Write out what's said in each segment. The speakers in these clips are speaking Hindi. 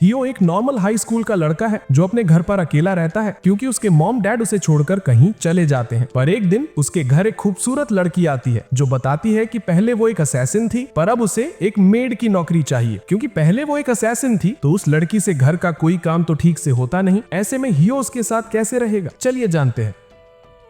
हियो एक नॉर्मल हाई स्कूल का लड़का है जो अपने घर पर अकेला रहता है क्योंकि उसके मॉम डैड उसे छोड़कर कहीं चले जाते हैं। पर एक दिन उसके घर एक खूबसूरत लड़की आती है जो बताती है कि पहले वो एक असैसिन थी पर अब उसे एक मेड की नौकरी चाहिए, क्योंकि पहले वो एक असैसिन थी तो उस लड़की से घर का कोई काम तो ठीक से होता नहीं। ऐसे में हियो उसके साथ कैसे रहेगा, चलिए जानते हैं।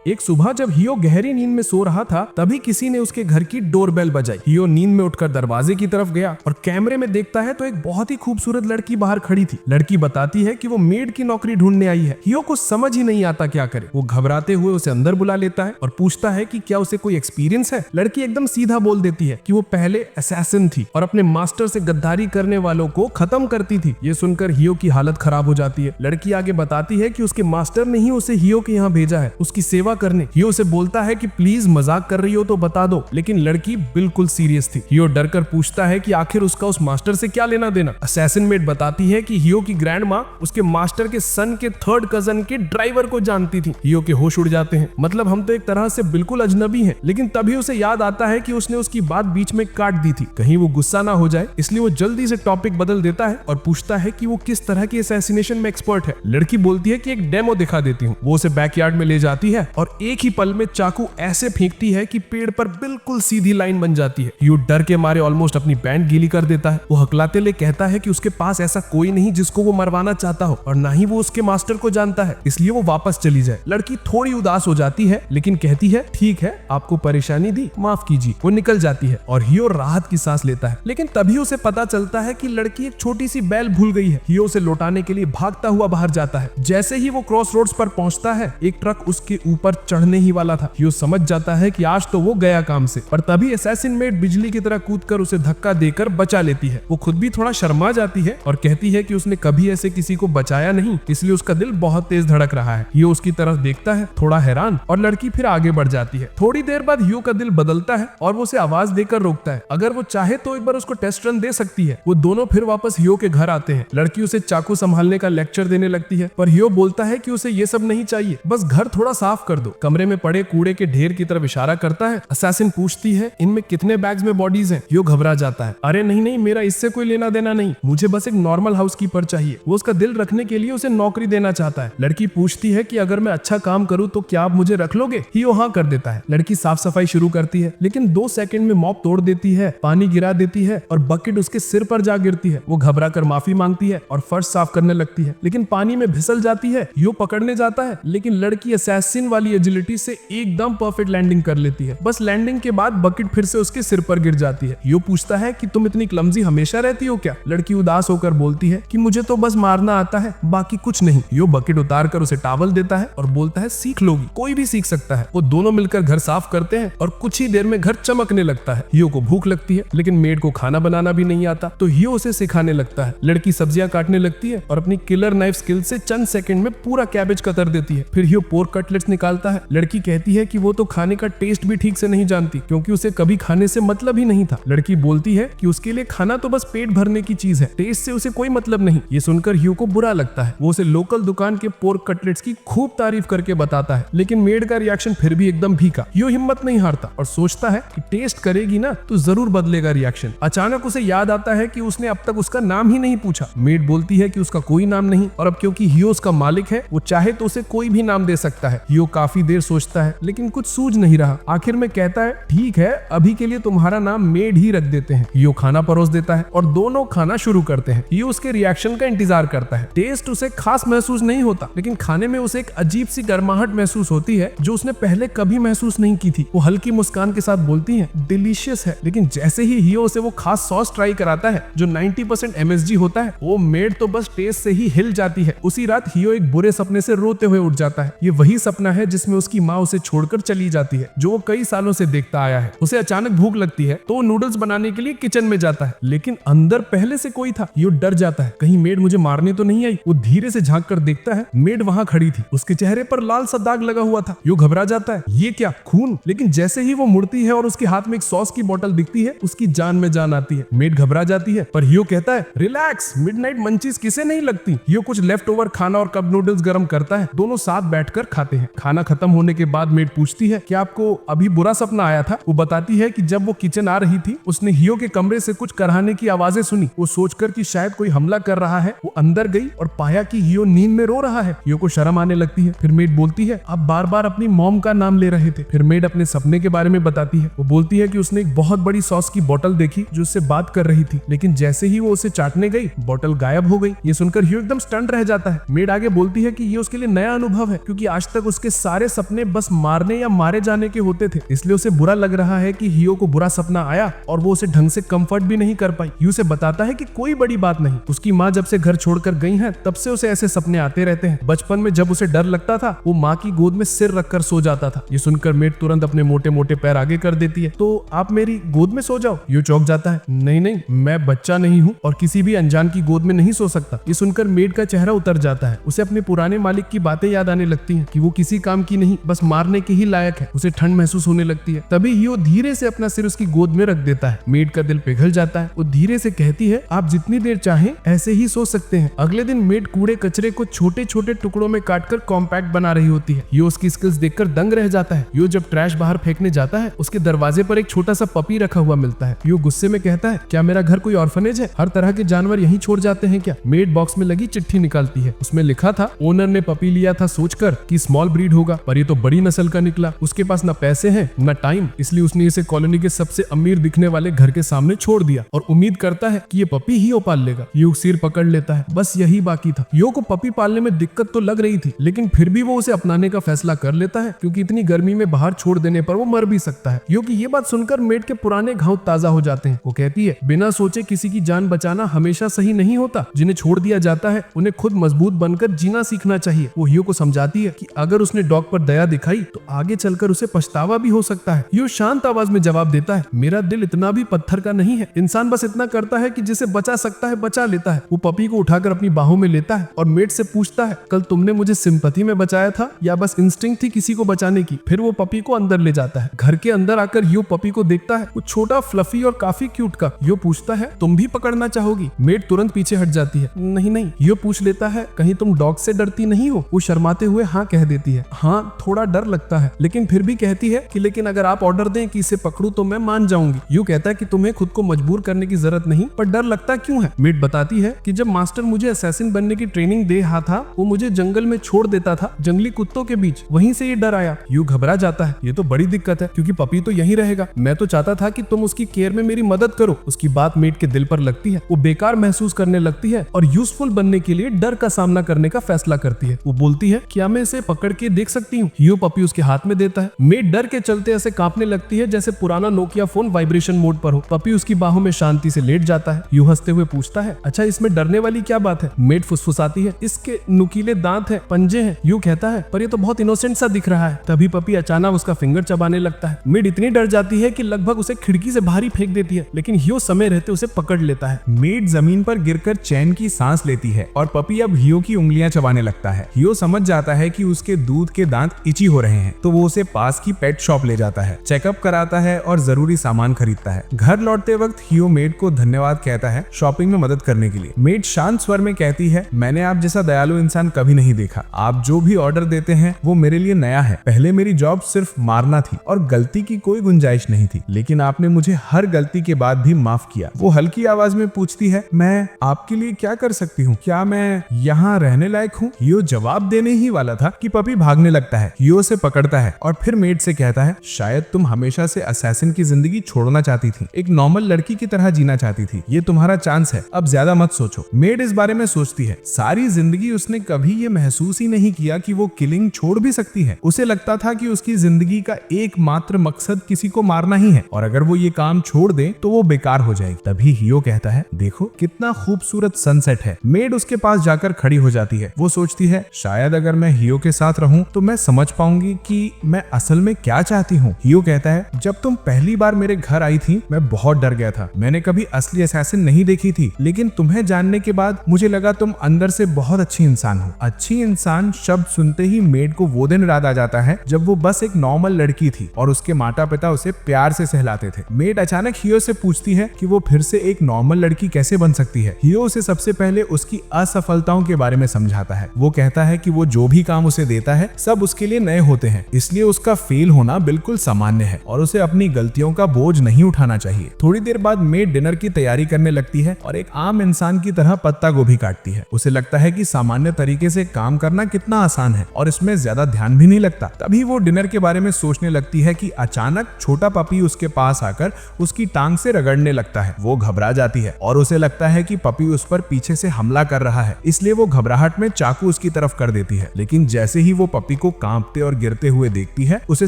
एक सुबह जब हियो गहरी नींद में सो रहा था तभी किसी ने उसके घर की डोरबेल बजाई। हियो नींद में उठकर दरवाजे की तरफ गया और कैमरे में देखता है तो एक बहुत ही खूबसूरत लड़की बाहर खड़ी थी। लड़की बताती है कि वो मेड की नौकरी ढूंढने आई है। हियो को समझ ही नहीं आता क्या करे। वो घबराते हुए उसे अंदर बुला लेता है और पूछता है कि क्या उसे कोई एक्सपीरियंस है। लड़की एकदम सीधा बोल देती है कि वो पहले असैसिन थी और अपने मास्टर से गद्दारी करने वालों को खत्म करती थी। ये सुनकर हियो की हालत खराब हो जाती है। लड़की आगे बताती है कि उसके मास्टर ने ही उसे हियो के यहाँ भेजा है उसकी सेवा करने। हियो उसे बोलता है कि प्लीज मजाक कर रही हो तो बता दो, लेकिन लड़की बिल्कुल सीरियस थी। हियो डरकर पूछता है कि आखिर उसका उस मास्टर से क्या लेना देना। असैसिन मेड बताती है कि हियो की ग्रैंड माँ उसके मास्टर के सन के थर्ड कजन के ड्राइवर को जानती थी। हियो के होश उड़ जाते हैं, मतलब हम तो एक तरह से बिल्कुल अजनबी हैं। लेकिन तभी उसे याद आता है कि उसने उसकी बात बीच में काट दी थी, कहीं वो गुस्सा ना हो जाए, इसलिए वो जल्दी से टॉपिक बदल देता है और पूछता है कि वो किस तरह की असैसिनेशन में एक्सपर्ट है। लड़की बोलती है कि एक डेमो दिखा देती हूँ। वो उसे बैकयार्ड में ले जाती है और एक ही पल में चाकू ऐसे फेंकती है कि पेड़ पर बिल्कुल सीधी लाइन बन जाती है। हियो डर के मारे ऑलमोस्ट अपनी पैंट गीली कर देता है। वो हकलाते ले कहता है कि उसके पास ऐसा कोई नहीं जिसको वो मरवाना चाहता हो और ना ही वो उसके मास्टर को जानता है, इसलिए वो वापस चली जाए। लड़की थोड़ी उदास हो जाती है लेकिन कहती है ठीक है, आपको परेशानी दी, माफ कीजिए। वो निकल जाती है और हियो राहत की सांस लेता है। लेकिन तभी उसे पता चलता है कि लड़की एक छोटी सी बैल भूल गई है। हियो उसे लौटाने के लिए भागता हुआ बाहर जाता है। जैसे ही वो क्रॉस रोड्स पर पहुंचता है एक ट्रक उसके ऊपर चढ़ने ही वाला था। हियो समझ जाता है कि आज तो वो गया काम से, पर तभी असैसिन मेड बिजली की तरह कूदकर उसे धक्का देकर बचा लेती है। वो खुद भी थोड़ा शर्मा जाती है और कहती है कि उसने कभी ऐसे किसी को बचाया नहीं, इसलिए उसका दिल बहुत तेज धड़क रहा है। हियो उसकी तरफ देखता है थोड़ा हैरान और लड़की फिर आगे बढ़ जाती है। थोड़ी देर बाद हियो का दिल बदलता है और वो उसे आवाज देकर रोकता है। अगर वो चाहे तो एक बार उसको टेस्ट रन दे सकती है। वो दोनों फिर वापस हियो के घर आते हैं। लड़की उसे चाकू संभालने का लेक्चर देने लगती है पर हियो बोलता है कि उसे ये सब नहीं चाहिए, बस घर थोड़ा साफ कर दो। कमरे में पड़े कूड़े के ढेर की तरफ इशारा करता है। असैसिन पूछती है इनमें कितने बैग्स में बॉडीज हैं। हियो घबरा जाता है, अरे नहीं नहीं, मेरा इससे कोई लेना देना नहीं, मुझे बस एक नॉर्मल हाउसकीपर चाहिए। वो उसका दिल रखने के लिए उसे नौकरी देना चाहता है। लड़की पूछती है कि अगर मैं अच्छा काम करूं तो क्या आप मुझे रख लोगे। हियो हाँ कर देता है। लड़की साफ सफाई शुरू करती है लेकिन 2 सेकंड में मॉप तोड़ देती है, पानी गिरा देती है और बकेट उसके सिर पर जा गिरती है। वो घबरा कर माफी मांगती है और फर्श साफ करने लगती है लेकिन पानी में फिसल जाती है। हियो पकड़ने जाता है लेकिन लड़की असैसिन वाली एजिलिटी से एकदम परफेक्ट लैंडिंग कर लेती है। बस लैंडिंग के बाद बकेट फिर से उसके सिर पर गिर जाती है। हियो पूछता है कि तुम इतनी क्लमजी हमेशा रहती हो क्या। लड़की उदास होकर बोलती है कि मुझे तो बस मारना आता है, बाकी कुछ नहीं। हियो बकेट उतार कर उसे टॉवल देता है और बोलता है सीख लोगी, कोई भी सीख सकता है। वो दोनों मिलकर घर साफ करते हैं और कुछ ही देर में घर चमकने लगता है। हियो को भूख लगती है लेकिन मेड को खाना बनाना भी नहीं आता तो हियो उसे सिखाने लगता है। लड़की सब्जियां काटने लगती है और अपनी किलर नाइफ स्किल से चंद सेकंड में पूरा कैबेज कतर देती है। फिर हियो पोर्क कटलेट्स निकालता है। लड़की कहती है कि वो तो खाने का टेस्ट भी ठीक से नहीं जानती क्योंकि उसे कभी खाने से मतलब ही नहीं था। लड़की बोलती है कि उसके लिए खाना तो बस पेट भरने की चीज है, टेस्ट से उसे कोई मतलब नहीं। ये सुनकर हियो को बुरा लगता है। वो उसे लोकल दुकान के पोर्क कटलेट्स की खूब तारीफ करके बताता है लेकिन मेड का रिएक्शन फिर भी एकदम फीका। हियो हिम्मत नहीं हारता और सोचता है कि टेस्ट करेगी ना तो जरूर बदलेगा रिएक्शन। अचानक उसे याद आता है कि उसने अब तक उसका नाम ही नहीं पूछा। मेड बोलती है कि उसका कोई नाम नहीं और अब क्योंकि हियो उसका मालिक है वो चाहे तो उसे कोई भी नाम दे सकता है। हियो काफी देर सोचता है लेकिन कुछ सूझ नहीं रहा। आखिर में कहता है ठीक है, अभी के लिए तुम्हारा नाम मेड ही रख देते हैं। हियो खाना परोस देता है और दोनों खाना शुरू करते हैं। हियो उसके रिएक्शन का इंतजार करता है। टेस्ट उसे खास महसूस नहीं होता लेकिन खाने में उसे एक अजीब सी गर्माहट महसूस होती है जो उसने पहले कभी महसूस नहीं की थी। वो हल्की मुस्कान के साथ बोलती है डिलीशियस है। लेकिन जैसे ही हियो उसे वो खास सॉस ट्राई कराता है जो 90% MSG होता है, वो मेड तो बस टेस्ट से ही हिल जाती है। उसी रात हियो एक बुरे सपने से रोते हुए उठ जाता है। ये वही सपना है जिसमें उसकी माँ उसे छोड़कर चली जाती है जो वो कई सालों से देखता आया है। उसे अचानक भूख लगती है तो वो नूडल्स बनाने के लिए किचन में जाता है लेकिन अंदर पहले से कोई था। हियो डर जाता है, कहीं मेड मुझे मारने तो नहीं आई। वो धीरे से झांक कर देखता है, मेड वहां खड़ी थी। उसके चेहरे पर लाल सा दाग लगा हुआ था। हियो घबरा जाता है, ये क्या, खून। लेकिन जैसे ही वो मुड़ती है और उसके हाथ में एक सॉस की बोतल दिखती है उसकी जान में जान आती है। मेड घबरा जाती है पर हियो कहता है रिलैक्स, मिडनाइट मंचीज किसे नहीं लगती। हियो कुछ लेफ्ट ओवर खाना और कप नूडल्स गर्म करता है। दोनों साथ बैठकर खाते हैं। खाना खाना खत्म होने के बाद मेड पूछती है कि आपको अभी बुरा सपना आया था। वो बताती है कि जब वो किचन आ रही थी उसने हियो के कमरे से कुछ कराहने की आवाजें सुनी। वो सोचकर कि शायद कोई हमला कर रहा है, वो अंदर गई और पाया कि हियो नींद में रो रहा है। हियो को शर्म आने लगती है। फिर मेड बोलती है आप बार बार अपनी मॉम का नाम ले रहे थे। फिर मेड अपने सपने के बारे में बताती है। वो बोलती है कि उसने एक बहुत बड़ी सॉस की बोतल देखी जो उससे बात कर रही थी, लेकिन जैसे ही वो उसे चाटने गई बोतल गायब हो गई। ये सुनकर हियो एकदम स्टंट रह जाता है। मेड आगे बोलती है कि ये उसके लिए नया अनुभव है, क्योंकि आज तक उसके सारे सपने बस मारने या मारे जाने के होते थे, इसलिए उसे बुरा लग रहा है कि हियो को बुरा सपना आया और वो उसे ढंग से कंफर्ट भी नहीं कर पाई। हियो उसे बताता है कि कोई बड़ी बात नहीं, उसकी माँ जब से घर छोड़कर गई है तब से उसे ऐसे सपने आते रहते हैं। बचपन में जब उसे डर लगता था वो माँ की गोद में सिर रखकर सो जाता था। ये सुनकर मेड तुरंत अपने मोटे मोटे पैर आगे कर देती है। तो आप मेरी गोद में सो जाओ। हियो चौंक जाता है। नहीं, मैं बच्चा नहीं हूँ और किसी भी अनजान की गोद में नहीं सो सकता। ये सुनकर मेड का चेहरा उतर जाता है। उसे अपने पुराने मालिक की बातें याद आने लगती हैं कि वो किसी काम की नहीं, बस मारने के ही लायक है। उसे ठंड महसूस होने लगती है। तभी हियो धीरे से अपना सिर उसकी गोद में रख देता है। मेड का दिल पिघल जाता है। वो धीरे से कहती है आप जितनी देर चाहें ऐसे ही सो सकते हैं। अगले दिन मेड कूड़े कचरे को छोटे छोटे टुकड़ों में काटकर कॉम्पैक्ट बना रही होती है। हियो उसकी स्किल्स देखकर दंग रह जाता है। हियो जब ट्रैश बाहर फेंकने जाता है उसके दरवाजे पर एक छोटा सा पपी रखा हुआ मिलता है। हियो गुस्से में कहता है क्या मेरा घर कोई ऑर्फनेज है? हर तरह के जानवर यहीं छोड़ जाते हैं क्या? मेड बॉक्स में लगी चिट्ठी निकालती है। उसमें लिखा था ओनर ने पपी लिया था सोचकर कि स्मॉल ब्रीड होगा, पर ये तो बड़ी नस्ल का निकला। उसके पास न पैसे हैं न टाइम, इसलिए उसने इसे कॉलोनी के सबसे अमीर दिखने वाले घर के सामने छोड़ दिया और उम्मीद करता है कि ये पपी ही पाल लेगा। हियो सिर पकड़ लेता है। बस यही बाकी था। हियो को पपी पालने में दिक्कत तो लग रही थी, लेकिन फिर भी वो उसे अपनाने का फैसला कर लेता है, क्योंकि इतनी गर्मी में बाहर छोड़ देने पर वो मर भी सकता है। हियो की ये बात सुनकर मेड के पुराने घाव ताजा हो जाते हैं। वो कहती है बिना सोचे किसी की जान बचाना हमेशा सही नहीं होता। जिन्हें छोड़ दिया जाता है उन्हें खुद मजबूत बनकर जीना सीखना चाहिए। वो हियो को समझाती है कि अगर उसने डॉग पर दया दिखाई तो आगे चलकर उसे पछतावा भी हो सकता है। हियो शांत आवाज में जवाब देता है मेरा दिल इतना भी पत्थर का नहीं है। इंसान बस इतना करता है कि जिसे बचा सकता है बचा लेता है। वो पपी को उठाकर अपनी बाहों में लेता है और मेड से पूछता है कल तुमने मुझे सिंपैथी में बचाया था या बस इंस्टिंक्ट थी किसी को बचाने की? फिर वो पपी को अंदर ले जाता है। घर के अंदर आकर हियो पपी को देखता है। वो छोटा फ्लफी और काफी क्यूट का। हियो पूछता है तुम भी पकड़ना चाहोगी? मेड तुरंत पीछे हट जाती है। नहीं। हियो पूछ लेता है कहीं तुम डॉग से डरती नहीं हो? वो शर्माते हुए हाँ कह देती है। हाँ थोड़ा डर लगता है, लेकिन फिर भी कहती है कि लेकिन अगर आप ऑर्डर दें कि इसे पकड़ूं तो मैं मान जाऊंगी। हियो कहता है कि तुम्हें खुद को मजबूर करने की जरूरत नहीं, पर डर लगता क्यों है? मेड बताती है कि जब मास्टर मुझे असैसिन बनने की ट्रेनिंग दे रहा था वो मुझे जंगल में छोड़ देता था जंगली कुत्तों के बीच, वहीं से ये डर आया। हियो घबरा जाता है। ये तो बड़ी दिक्कत है क्योंकि पपी तो यहीं रहेगा। मैं तो चाहता था कि तुम उसकी केयर में मेरी मदद करो। उसकी बात मेड के दिल पर लगती है। वो बेकार महसूस करने लगती है और यूजफुल बनने के लिए डर का सामना करने का फैसला करती है। वो बोलती है क्या मैं इसे पकड़ के देख सकती हूँ? हियो पपी उसके हाथ में देता है। मेड डर के चलते ऐसे कांपने लगती है जैसे पुराना नोकिया फोन वाइब्रेशन मोड पर हो। पपी उसकी बाहों में शांति से लेट जाता है। हियो हंसते हुए पूछता है अच्छा इसमें डरने वाली क्या बात है? मेड फुसफुसाती है इसके नुकीले दांत हैं, पंजे हैं। हियो कहता है पर ये तो बहुत इनोसेंट सा दिख रहा है। तभी पपी अचानक उसका फिंगर चबाने लगता है। मेड इतनी डर जाती है कि लगभग उसे खिड़की से बाहर ही फेंक देती है, लेकिन हियो समय रहते उसे पकड़ लेता है। मेड जमीन पर गिरकर चैन की सांस लेती है और पपी अब हियो की उंगलियां चबाने लगता है। हियो समझ जाता है कि उसके दूध के दांत इची हो रहे हैं, तो वो उसे पास की पेट शॉप ले जाता है, चेकअप कराता है और जरूरी सामान खरीदता है। घर लौटते वक्त हियो मेड को धन्यवाद कहता है शॉपिंग में मदद करने के लिए। मेड शांत स्वर में कहती है मैंने आप जैसा दयालु इंसान कभी नहीं देखा। आप जो भी ऑर्डर देते हैं वो मेरे लिए नया है। पहले मेरी जॉब सिर्फ मारना थी और गलती की कोई गुंजाइश नहीं थी, लेकिन आपने मुझे हर गलती के बाद भी माफ किया। वो हल्की आवाज में पूछती है मैं आपके लिए क्या कर सकती हूँ? क्या मैं यहाँ रहने लायक हूँ? हियो जवाब देने ही वाला था कि पपी भागने लगता है। हियो से पकड़ता है और फिर मेड से कहता है शायद तुम हमेशा से असैसिन की जिंदगी छोड़ना चाहती थी, एक नॉर्मल लड़की की तरह जीना चाहती थी। ये तुम्हारा चांस है, अब ज्यादा मत सोचो। मेड इस बारे में सोचती है। सारी जिंदगी उसने कभी ये महसूस ही नहीं किया कि वो किलिंग छोड़ भी सकती है। उसे लगता था कि उसकी जिंदगी का एकमात्र मकसद किसी को मारना ही है और अगर वो ये काम छोड़ दे तो वो बेकार हो जाएगी। तभी हियो कहता है देखो कितना खूबसूरत सनसेट है। मेड उसके पास जाकर खड़ी हो जाती है। वो सोचती है शायद अगर मैं हियो के साथ रहूं तो मैं समझ पाऊंगी कि मैं असल में क्या चाहती हूँ। हियो कहता है जब तुम पहली बार मेरे घर आई थी मैं बहुत डर गया था। मैंने कभी असली असैसिन नहीं देखी थी, लेकिन तुम्हें जानने के बाद मुझे लगा तुम अंदर से बहुत अच्छी इंसान हो। अच्छी इंसान शब्द सुनते ही मेड को वो दिन याद आ जाता है जब वो बस एक नॉर्मल लड़की थी और उसके माता पिता उसे प्यार से सहलाते थे। मेड अचानक हियो से पूछती है कि वो फिर से एक नॉर्मल लड़की कैसे बन सकती है। हियो उसे सबसे पहले उसकी असफलताओं के बारे में समझाता है। वो कहता है कि वो जो भी काम उसे देता है सब सब उसके लिए नए होते हैं, इसलिए उसका फेल होना बिल्कुल सामान्य है और उसे अपनी गलतियों का बोझ नहीं उठाना चाहिए। थोड़ी देर बाद मेड डिनर की तैयारी करने लगती है और एक आम इंसान की तरह पत्ता गोभी काटती है। उसे लगता है कि सामान्य तरीके से काम करना कितना आसान है और इसमें ज्यादा ध्यान भी नहीं लगता। तभी वो डिनर के बारे में सोचने लगती है कि अचानक छोटा पपी उसके पास आकर उसकी टांग से रगड़ने लगता है। वो घबरा जाती है और उसे लगता है कि पपी उस पर पीछे से हमला कर रहा है, इसलिए वो घबराहट में चाकू उसकी तरफ कर देती है। लेकिन जैसे ही वो पपी को कांपते और गिरते हुए देखती है, उसे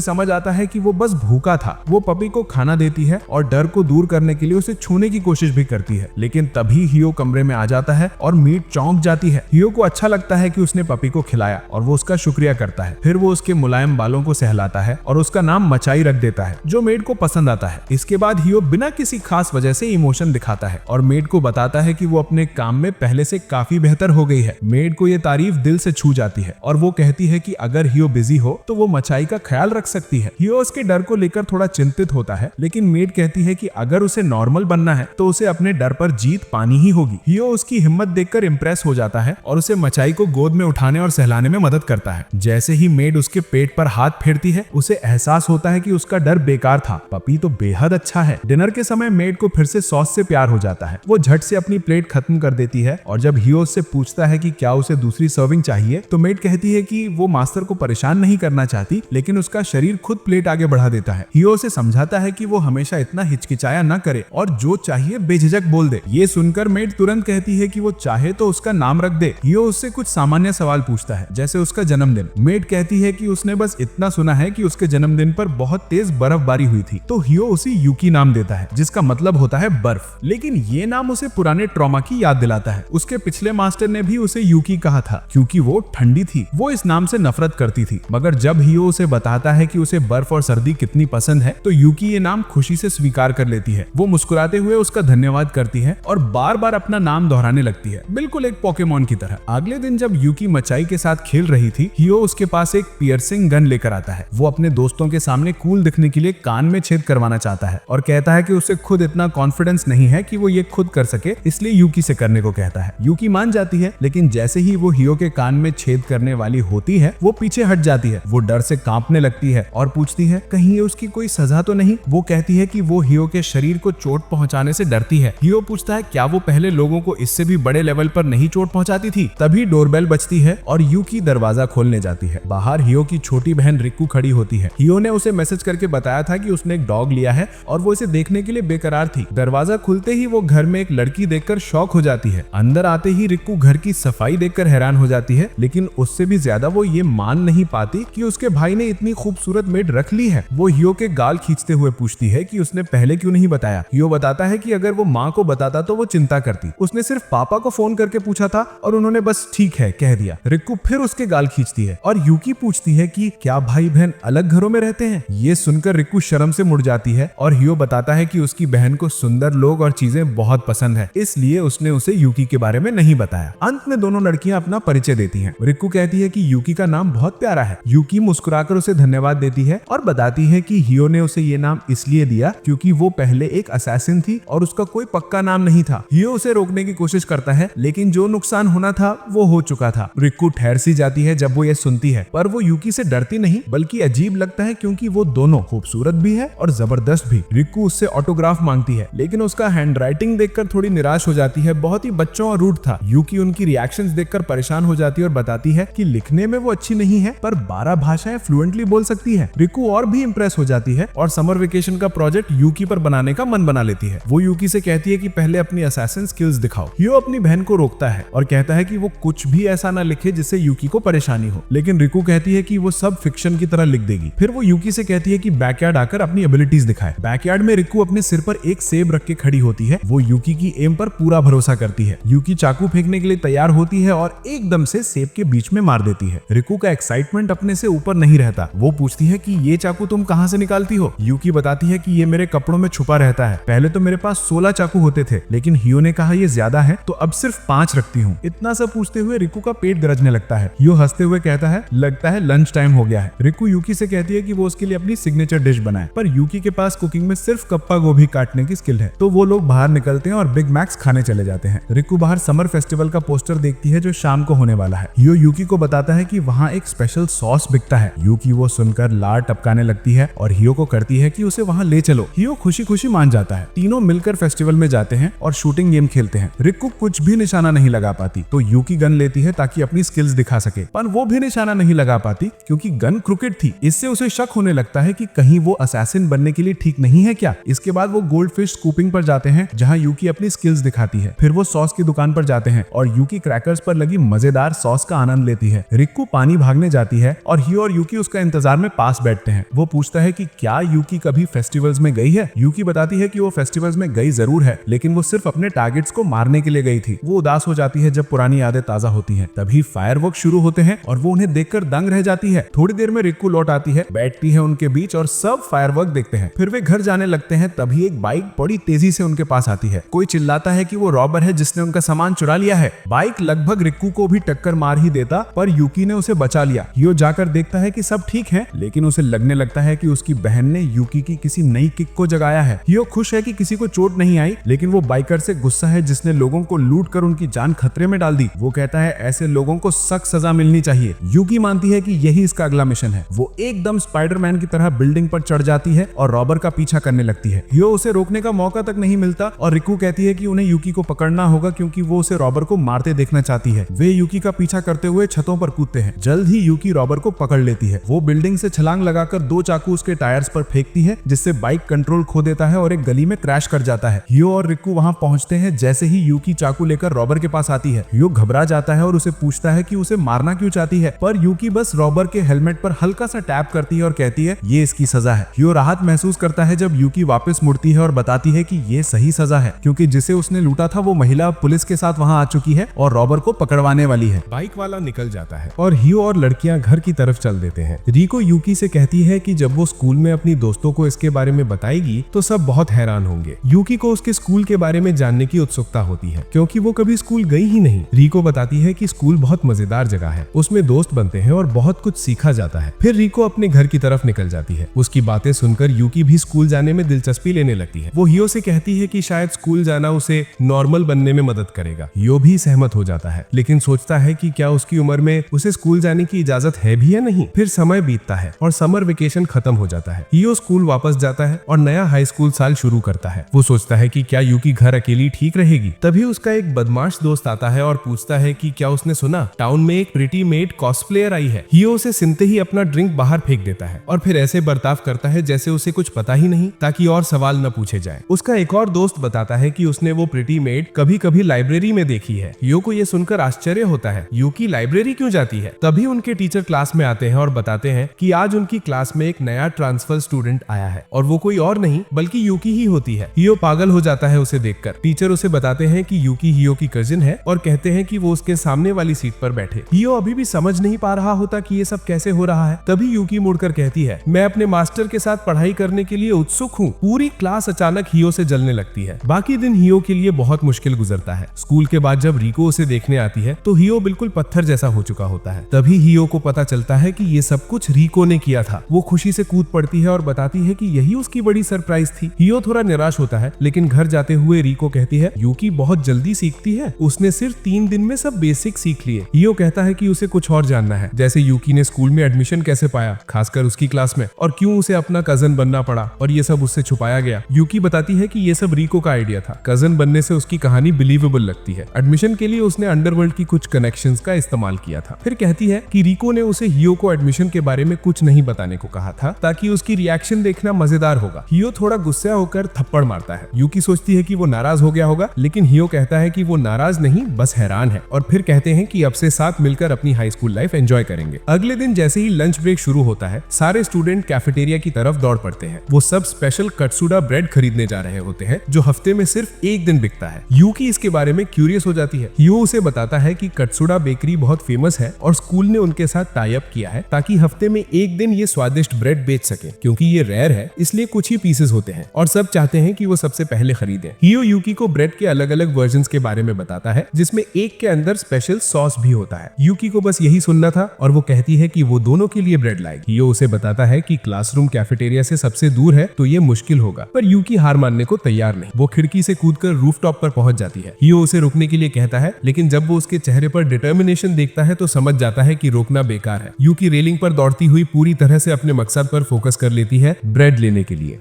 समझ आता है कि वो बस भूखा था। वो पपी को खाना देती है और डर को दूर करने के लिए उसे छूने की कोशिश भी करती है, लेकिन तभी हियो कमरे में आ जाता है और मीट चौंक जाती है। हियो को अच्छा लगता है कि उसने पपी को खिलाया और वो उसका शुक्रिया करता है। फिर वो उसके मुलायम बालों को सहलाता है और उसका नाम मचाई रख देता है, जो मेड को पसंद आता है। इसके बाद हियो बिना किसी खास वजह से इमोशन दिखाता है और मेड को बताता है कि वो अपने काम में पहले से काफी बेहतर हो गई है। मेड को ये तारीफ दिल से छू जाती है और वो कहती है कि अगर हियो बिजी हो तो वो मचाई का ख्याल रख सकती है। हियो उसके डर को लेकर थोड़ा चिंतित होता है, लेकिन मेड कहती है कि अगर उसे नॉर्मल बनना है तो उसे अपने डर पर जीत पानी ही होगी। हियो उसकी हिम्मत देखकर इंप्रेस हो जाता है और उसे मचाई को गोद में उठाने और सहलाने में मदद करता है। जैसे ही मेड उसके पेट पर हाथ फेरती है, उसे एहसास होता है कि उसका डर बेकार था, पपी तो बेहद अच्छा है। डिनर के समय मेड को फिर से सॉस से प्यार हो जाता है। वो झट से अपनी प्लेट खत्म कर देती है और जब हियो उससे पूछता है कि क्या उसे दूसरी सर्विंग चाहिए, तो मेड कहती है कि वो मास्टर को परेशान नहीं करना चाहती, लेकिन उसका शरीर खुद प्लेट आगे बढ़ा देता है। हियो उसे समझाता है कि वो हमेशा इतना हिचकिचाया न करे और जो चाहिए बेझिझक बोल दे। ये सुनकर मेड तुरंत कहती है कि वो चाहे तो उसका नाम रख दे। हियो उससे कुछ सामान्य सवाल पूछता है, जैसे उसका जन्मदिन। मेड कहती है कि उसने बस इतना सुना है कि उसके जन्मदिन पर बहुत तेज बर्फबारी हुई थी, तो हियो उसे यूकी नाम देता है, जिसका मतलब होता है बर्फ। लेकिन ये नाम उसे पुराने ट्रॉमा की याद दिलाता है। उसके पिछले मास्टर ने भी उसे यूकी कहा था क्योंकि वो ठंडी थी। वो इस नाम से नफरत करती थी, मगर जब हियो उसे बताता है कि उसे बर्फ और सर्दी कितनी पसंद है, तो यूकी ये नाम खुशी से स्वीकार कर लेती है। वो मुस्कुराते हुए उसका धन्यवाद करती है और बार बार अपना नाम दोहराने लगती है, बिल्कुल एक पोकेमॉन की तरह। अगले दिन जब यूकी मचाई के साथ खेल रही थी, हियो उसके पास एक पियर्सिंग गन लेकर आता है। वो अपने दोस्तों के सामने कूल दिखने के लिए कान में छेद करवाना चाहता है और कहता है कि उसे खुद इतना कॉन्फिडेंस नहीं है कि वो ये खुद कर सके, इसलिए यूकी से करने को कहता है। यूकी मान जाती है, लेकिन जैसे ही वो हियो के कान में छेद करने वाली होती है, वो पीछे हट जाती है। वो डर से कांपने लगती है और पूछती है कहीं ये उसकी कोई सजा तो नहीं। वो कहती है कि वो हियो के शरीर को चोट पहुंचाने से डरती है। हियो पूछता है क्या वो पहले लोगों को इससे भी बड़े लेवल पर नहीं चोट पहुंचाती थी। तभी डोरबेल बजती है और यूकी दरवाजा खोलने जाती है। बाहर हियो की छोटी बहन रिक्कू खड़ी होती है। हियो ने उसे मैसेज करके बताया था कि उसने एक डॉग लिया है और वो इसे देखने के लिए बेकरार थी। दरवाजा खुलते ही वो घर में एक लड़की देखकर शॉक हो जाती है। अंदर आते ही रिक्कू घर की सफाई देखकर हैरान हो जाती है, लेकिन उससे भी ज्यादा वो ये मान नहीं पाती कि उसके भाई ने इतनी खूबसूरत मेड रख ली है। वो हियो के गाल खींचते हुए पूछती है कि उसने पहले क्यों नहीं बताया। हियो बताता है कि अगर वो माँ को बताता तो वो चिंता करती। उसने सिर्फ पापा को फोन करके पूछा था और उन्होंने बस ठीक है कह दिया। रिक्कू फिर उसके गाल खींचती है और यूकी पूछती है कि क्या भाई बहन अलग घरों में रहते हैं। ये सुनकर रिक्कू शर्म से मुड़ जाती है और हियो बताता है कि उसकी बहन को सुंदर लोग और चीजें बहुत पसंद है, इसलिए उसने उसे यूकी के बारे में नहीं बताया। अंत में दोनों लड़कियां अपना परिचय देती हैं। रिक्कू कहती है कि यूकी का नाम बहुत प्यारा है। यूकी मुस्कुराकर उसे धन्यवाद देती है और बताती है कि हियो ने उसे ये नाम इसलिए दिया क्योंकि वो पहले एक असैसिन थी और उसका कोई पक्का नाम नहीं था। हियो उसे रोकने की कोशिश करता है, लेकिन जो नुकसान होना था वो हो चुका था। रिक्कू ठहर सी जाती है जब वो ये सुनती है, पर वो यूकी से डरती नहीं बल्कि अजीब लगता है क्योंकि वो दोनों खूबसूरत भी है और जबरदस्त भी। रिक्कू उससे ऑटोग्राफ मांगती है, लेकिन उसका हैंडराइटिंग देखकर थोड़ी निराश हो जाती है, बहुत ही बच्चों और रूड था। यूकी उनकी रिएक्शंस देखकर परेशान हो जाती है और बताती है कि लिखने में वो अच्छी नहीं है पर 12 भाषाएं फ्लुएंटली बोल सकती है। रिक्कू और भी इंप्रेस हो जाती है और समर वेकेशन का प्रोजेक्ट यूकी पर बनाने का मन बना लेती है। वो यूकी से कहती है कि पहले अपनी असैसिन स्किल्स दिखाओ। हियो अपनी बहन को रोकता है और कहता है कि वो कुछ भी ऐसा ना लिखे जिससे यूकी को परेशानी हो, लेकिन रिक्कू कहती है कि वो सब फिक्शन की तरह लिख देगी। फिर वो यूकी से कहती है कि बैकयार्ड आकर अपनी एबिलिटीज दिखाए। बैकयार्ड में रिक्कू अपने सिर पर एक सेब रख के खड़ी होती है। वो यूकी की एम पर पूरा भरोसा करती है। यूकी चाकू फेंकने के लिए तैयार होती है और एकदम से सेब के बीच में मार देती है। रिक्कू का एक्साइटमेंट अपने से ऊपर नहीं रहता। वो पूछती है कि ये चाकू तुम कहां से निकालती हो। यूकी बताती है कि ये मेरे कपड़ों में छुपा रहता है। पहले तो मेरे पास 16 चाकू होते थे, लेकिन हियो ने कहा ये ज्यादा है तो अब सिर्फ 5 रखती हूँ। इतना सब पूछते हुए रिक्कू का पेट गरजने लगता है। हियो हंसते हुए कहता है लगता है लंच टाइम हो गया है। रिक्कू यूकी से कहती है कि वो उसके लिए अपनी सिग्नेचर डिश बनाए, पर यूकी के पास कुकिंग में सिर्फ कप्पा गोभी काटने की स्किल है। तो वो लोग बाहर निकलते हैं और बिग मैक्स खाने चले जाते हैं। रिक्कू बाहर समर फेस्टिवल का पोस्टर देखती है जो शाम को होने वाला है। हियो यूकी को बताता है कि वहाँ एक स्पेशल सॉस बिकता है। यूकी वो सुनकर लार टपकाने लगती है और हियो को करती है कि उसे वहाँ ले चलो। हियो खुशी खुशी मान जाता है। तीनों मिलकर फेस्टिवल में जाते हैं और शूटिंग गेम खेलते हैं। रिकू कुछ भी निशाना नहीं लगा पाती तो यूकी गन लेती है ताकि अपनी स्किल्स दिखा सके, पर वो भी निशाना नहीं लगा पाती क्योंकि गन क्रिकेट थी। इससे उसे शक होने लगता है कि कहीं वो असैसिन बनने के लिए ठीक नहीं है क्या। इसके बाद वो गोल्ड फिश स्कूपिंग पर जाते हैं जहाँ यूकी अपनी स्किल्स दिखाती है। फिर वो सॉस की दुकान पर जाते हैं और यूकी क्रैकर्स पर लगी मजेदार सॉस का आनंद लेती है। रिक्कू पानी भागने जाती है और हियो और यूकी उसका इंतजार में पास बैठते हैं। वो पूछता है कि क्या यूकी कभी फेस्टिवल्स में गई है। यूकी बताती है कि वो फेस्टिवल्स में गई जरूर है, लेकिन वो सिर्फ अपने टारगेट्स को मारने के लिए गई थी। वो उदास हो जाती है जब पुरानी यादें ताजा होती हैं। तभी फायरवर्क शुरू होते हैं और वो उन्हें देखकर दंग रह जाती है। थोड़ी देर में रिक्कू लौट आती है, बैठती है उनके बीच और सब फायरवर्क देखते हैं। फिर वे घर जाने लगते हैं। तभी एक बाइक बड़ी तेजी से उनके पास आती है। कोई चिल्लाता है कि वो रॉबर है जिसने उनका सामान चुरा लिया है। बाइक लगभग रिक्कू को भी टक्कर मार ही देता, पर यूकी ने उसे बचा लिया। हियो जाकर देखता है कि सब ठीक है, लेकिन उसे लगने लगता है कि उसकी बहन ने यूकी की किसी नई किक को जगाया है। हियो खुश है कि किसी को चोट नहीं आई, लेकिन वो बाइकर से गुस्सा है जिसने लोगों को लूट कर उनकी जान खतरे में डाल दी। वो कहता है ऐसे लोगों को सख्त सजा मिलनी चाहिए। यूकी मानती है कि यही इसका अगला मिशन है। वो एकदम स्पाइडरमैन की तरह बिल्डिंग पर चढ़ जाती है और रॉबर का पीछा करने लगती है। हियो उसे रोकने का मौका तक नहीं मिलता और रिक्कू कहती है कि उन्हें यूकी को पकड़ना होगा क्योंकि वो उसे रॉबर को मारते देखना चाहती है। वे यूकी का पीछा करते हुए छतों पर कूदते हैं। जल्द ही यूकी रॉबर को पकड़ लेती है। वो बिल्डिंग से छलांग लगाकर 2 चाकू उसके टायर्स पर फेंकती है, जिससे बाइक कंट्रोल खो देता है और एक गली में क्रैश कर जाता है। हियो और रिक्कू वहां पहुंचते हैं। जैसे ही यूकी चाकू लेकर रॉबर के पास आती है, हियो घबरा जाता है और उसे पूछता है कि उसे मारना क्यों चाहती है, पर यूकी बस रॉबर के हेलमेट पर हल्का सा टैप करती है और कहती है ये इसकी सजा है। हियो राहत महसूस करता है जब यूकी वापस मुड़ती है और बताती है कि ये सही सजा है क्योंकि जिसे उसने लूटा था वो महिला पुलिस के साथ वहां आ चुकी है और रॉबर को पकड़वाने वाली है। बाइक वाला निकल जाता है और हियो और लड़कियां घर की तरफ चल देते हैं। रिको यूकी से कहती है कि जब वो स्कूल में अपनी दोस्तों को इसके बारे में बताएगी तो सब बहुत हैरान होंगे। यूकी को उसके स्कूल के बारे में जानने की उत्सुकता होती है क्योंकि वो कभी स्कूल गई ही नहीं। रिको बताती है कि स्कूल बहुत मजेदार जगह है, उसमें दोस्त बनते हैं और बहुत कुछ सीखा जाता है। फिर रिको अपने घर की तरफ निकल जाती है। उसकी बातें सुनकर यूकी भी स्कूल जाने में दिलचस्पी लेने लगती है। वो हियो से कहती है कि शायद स्कूल जाना उसे नॉर्मल बनने में मदद करेगा। हियो भी सहमत हो जाता है, लेकिन सोचता है कि क्या उसकी उम्र में उसे स्कूल जाने की इजाजत है भी या नहीं। फिर समय बीतता है और समर वेकेशन खत्म हो जाता है। हियो स्कूल वापस जाता है और नया हाई स्कूल साल शुरू करता है। वो सोचता है कि क्या यूकी घर अकेली ठीक रहेगी। तभी उसका एक बदमाश दोस्त आता है और पूछता है कि क्या उसने सुना टाउन में एक प्रिटी मेड कॉस्प्लेयर आई है। हियो उसे सुनते ही अपना ड्रिंक बाहर फेंक देता है और फिर ऐसे बर्ताव करता है जैसे उसे कुछ पता ही नहीं, ताकि और सवाल न पूछे जाए। उसका एक और दोस्त बताता है कि उसने वो प्रिटी मेड कभी कभी लाइब्रेरी में देखी है। हियो को ये सुनकर आश्चर्य होता है, यूकी लाइब्रेरी क्यों जाती है। तभी उनके टीचर क्लास में आते हैं और बताते हैं कि आज उनकी क्लास में एक नया ट्रांसफर स्टूडेंट आया है और वो कोई और नहीं बल्कि यूकी ही होती है। हियो पागल हो जाता है उसे देखकर। टीचर उसे बताते हैं कि यूकी हियो की कजिन है और कहते हैं कि वो उसके सामने वाली सीट पर बैठे। हियो अभी भी समझ नहीं पा रहा होता कि ये सब कैसे हो रहा है। तभी यूकी मुड़कर कहती है मैं अपने मास्टर के साथ पढ़ाई करने के लिए उत्सुक हूँ। पूरी क्लास अचानक हियो से जलने लगती है। बाकी दिन हियो के लिए बहुत मुश्किल गुजरता है। स्कूल के बाद जब रिको उसे देखने आती है तो हियो बिल्कुल पत्थर जैसा हो चुका होता है। तभी हियो को पता चलता है कि ये सब कुछ रिको ने किया था। वो खुशी से कूद पड़ती है और बताती है कि यही उसकी बड़ी सरप्राइज थी। हियो थोड़ा निराश होता है, लेकिन घर जाते हुए रिको कहती है यूकी बहुत जल्दी सीखती है, उसने सिर्फ 3 दिन में सब बेसिक सीख लिए। हियो कहता है कि उसे कुछ और जानना है, जैसे यूकी ने स्कूल में एडमिशन कैसे पाया, खासकर उसकी क्लास में, और क्यों उसे अपना कजन बनना पड़ा और ये सब उससे छुपाया गया। यूकी बताती है कि ये सब रिको का आइडिया था। कजन बनने से उसकी कहानी बिलीवेबल लगती है। एडमिशन के लिए उसने अंडरवर्ल्ड की कुछ कनेक्शंस का इस्तेमाल किया था। फिर कहती है कि रिको ने उसे हियो को एडमिशन के बारे में कुछ नहीं बताने को कहा था ताकि उसकी रिएक्शन देखना मजेदार होगा। हियो थोड़ा गुस्सा होकर थप्पड़ मारता है। यूकी सोचती है कि वो नाराज हो गया होगा, लेकिन हियो कहता है कि वो नाराज नहीं बस हैरान है, और फिर कहते हैं कि अब से साथ मिलकर अपनी हाई स्कूल लाइफ एंजॉय करेंगे। अगले दिन जैसे ही लंच ब्रेक शुरू होता है, सारे स्टूडेंट कैफेटेरिया की तरफ दौड़ पड़ते हैं। वो सब स्पेशल कटसुडा ब्रेड खरीदने जा रहे होते हैं जो हफ्ते में सिर्फ एक दिन बिकता है। यूकी इसके बारे में क्यूरियस हो जाती है। हियो उसे बताता है कि कटसुडा बेकरी बहुत फेमस है और स्कूल ने उनके साथ टाई अप किया है ताकि हफ्ते में एक दिन ये स्वादिष्ट ब्रेड बेच सके। क्योंकि ये रेयर है इसलिए कुछ ही पीसेस होते हैं और सब चाहते हैं कि वो सबसे पहले खरीदें। हियो यूकी को ब्रेड के अलग अलग वर्जन्स के बारे में बताता है, जिसमें एक के अंदर स्पेशल सॉस भी होता है। यूकी को बस यही सुनना था और वो कहती है कि वो दोनों के लिए ब्रेड लाएगी। हियो उसे बताता है कि क्लासरूम कैफेटेरिया से सबसे दूर है तो ये मुश्किल होगा, पर यूकी हार मानने को तैयार नहीं। वो खिड़की से कूदकर रूफटॉप पर पहुंच जाती है। हियो उसे रुकने के लिए कहता है, लेकिन जब वो उसके चेहरे पर डिटर्मिनेशन देखता है तो समझ जाता है कि रोकने रोकना बेकार है। यूकी रेलिंग पर दौड़ती हुई पूरी तरह से अपने मकसद पर फोकस कर लेती है, ब्रेड लेने के लिए।